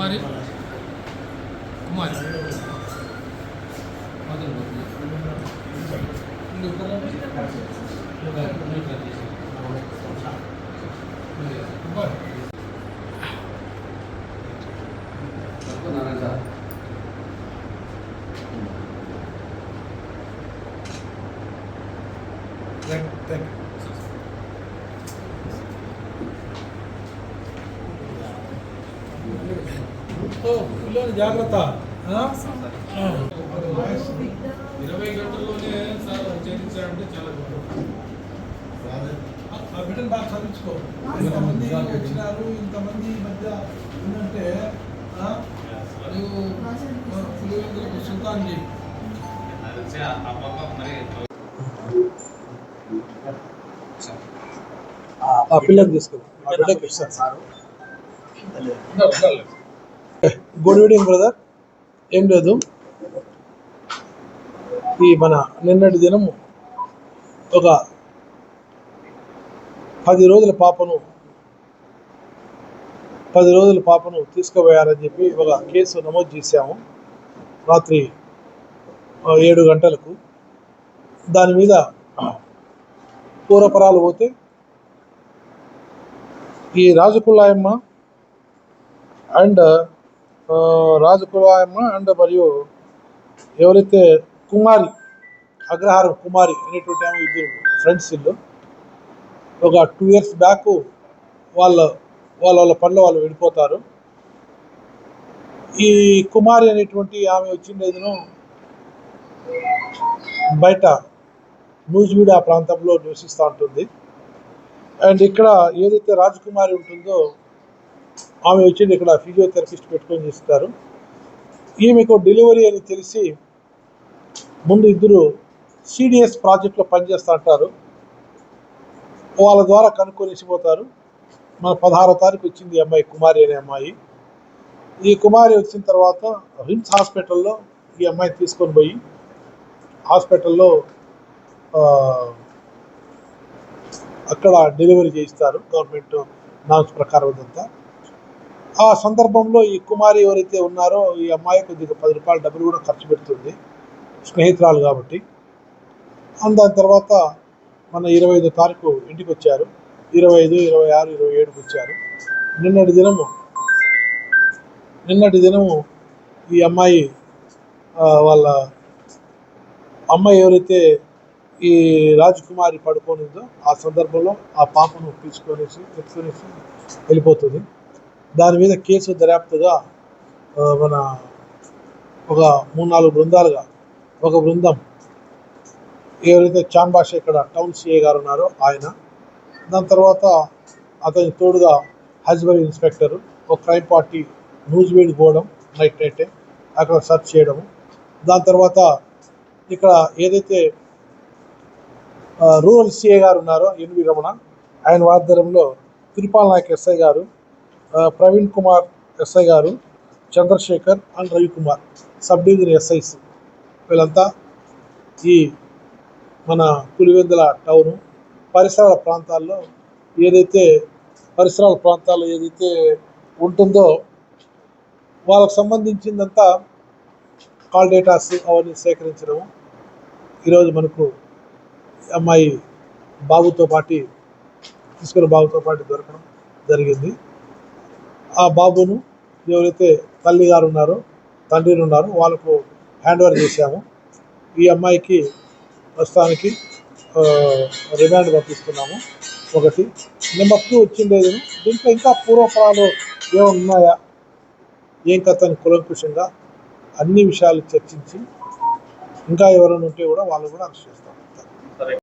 కుమారి జాగ్రత్త 20 గంటల్లోనే సార్ చేయించాలంటే చాలా ఆ బిడ్డను బాగా చదివించుకో. ఇంతమంది వచ్చినారు, ఇంతమంది మధ్య ఏంటంటే నువ్వు పులివెందులకు సుల్తాన్ చేయి. ఆ పిల్లలు తీసుకో. Good evening brother. ఏం లేదు, ఈ మన నిన్నటి దినము ఒక 10 రోజుల పాపను తీసుకుపోయారని చెప్పి ఒక కేసు నమోదు చేశాము రాత్రి 7 గంటలకు. దాని మీద పూర్వపరాలు పోతే ఈ రాజకులాయమ్మ అండ్ మరియు ఎవరైతే కుమారి, అగ్రహారం కుమారి అనేటువంటి ఆమె ఇద్దరు ఫ్రెండ్స్ ఇల్లు ఒక 2 years బ్యాక్ వాళ్ళ పనిలో వాళ్ళు వెళ్ళిపోతారు. ఈ కుమారి అనేటువంటి ఆమె వచ్చిండేదిను బయట నూజివీడు ఆ ప్రాంతంలో నివసిస్తూ ఉంటుంది. అండ్ ఇక్కడ ఏదైతే రాజకుమారి ఉంటుందో ఆమె వచ్చింది ఇక్కడ ఫిజియోథెరపిస్ట్ పెట్టుకొని చేస్తారు. ఈమెకు డెలివరీ అని తెలిసి ముందు ఇద్దరు CDS ప్రాజెక్ట్లో పనిచేస్తూ ఉంటారు. వాళ్ళ ద్వారా కనుక్కొనిసిపోతారు. మన 16వ తారీఖు వచ్చింది ఈ అమ్మాయి, కుమారి అనే అమ్మాయి. ఈ కుమారి వచ్చిన తర్వాత రిమ్స్ హాస్పిటల్లో ఈ అమ్మాయిని తీసుకొని పోయి హాస్పిటల్లో అక్కడ డెలివరీ చేయిస్తారు గవర్నమెంట్ నామ్స్ ప్రకారం అంతా. ఆ సందర్భంలో ఈ కుమారి ఎవరైతే ఉన్నారో ఈ అమ్మాయి కొద్దిగా 10 రూపాయలు డబ్బులు కూడా ఖర్చు పెడుతుంది, స్నేహితురాలు కాబట్టి. దాని తర్వాత మన 25వ తారీఖు ఇంటికి వచ్చారు. 25, 26, 27కి వచ్చారు. నిన్నటి దినము ఈ అమ్మాయి వాళ్ళ అమ్మాయి ఎవరైతే ఈ రాజకుమారి పడుకోనిందో ఆ సందర్భంలో ఆ పాపను ఎత్తుకొనేసి వెళ్ళిపోతుంది. దాని మీద కేసు దర్యాప్తుగా మన ఒక 3-4 బృందాలుగా ఒక బృందం ఎవరైతే చాన్బాష ఇక్కడ టౌన్ CA గారు ఉన్నారో ఆయన, దాని తర్వాత అతని తోడుగా హస్బెండ్ ఇన్స్పెక్టరు, ఒక క్రైమ్ పార్టీ నూజివీడు పోవడం నైటే అక్కడ సెర్చ్ చేయడము. దాని తర్వాత ఇక్కడ ఏదైతే రూరల్ CA గారు ఉన్నారో NV రమణ, ఆయన ఆధ్వర్యంలో తిరుపాల నాయక్ SI గారు, ప్రవీణ్ కుమార్ SI గారు, Chandrashekar and Ravikumar sub division SIs వీళ్ళంతా ఈ మన పులివెందుల టౌను పరిసరాల ప్రాంతాల్లో ఏదైతే ఉంటుందో వాళ్ళకు సంబంధించిందంతా కాల్ డేటాస్ అవన్నీ సేకరించడం. ఈరోజు మనకు అమ్మాయి బాబుతో పాటు దొరకడం జరిగింది. ఆ బాబును ఎవరైతే తల్లి గారు ఉన్నారో తండ్రి ఉన్నారో వాళ్ళకు హ్యాండ్ ఓవర్ చేశాము. ఈ అమ్మాయికి ప్రస్తుతానికి రిమాండ్ పంపిస్తున్నాము. ఒకటి. నెంబర్ 2 వచ్చిండేది దీంట్లో ఇంకా పూర్వపరాలు ఏమైనా ఉన్నాయా, ఏం కథ అని కూలంకుషంగా అన్ని విషయాలు చర్చించి ఇంకా ఎవరైనా ఉంటే కూడా వాళ్ళు కూడా అరెస్ట్ చేస్తారు.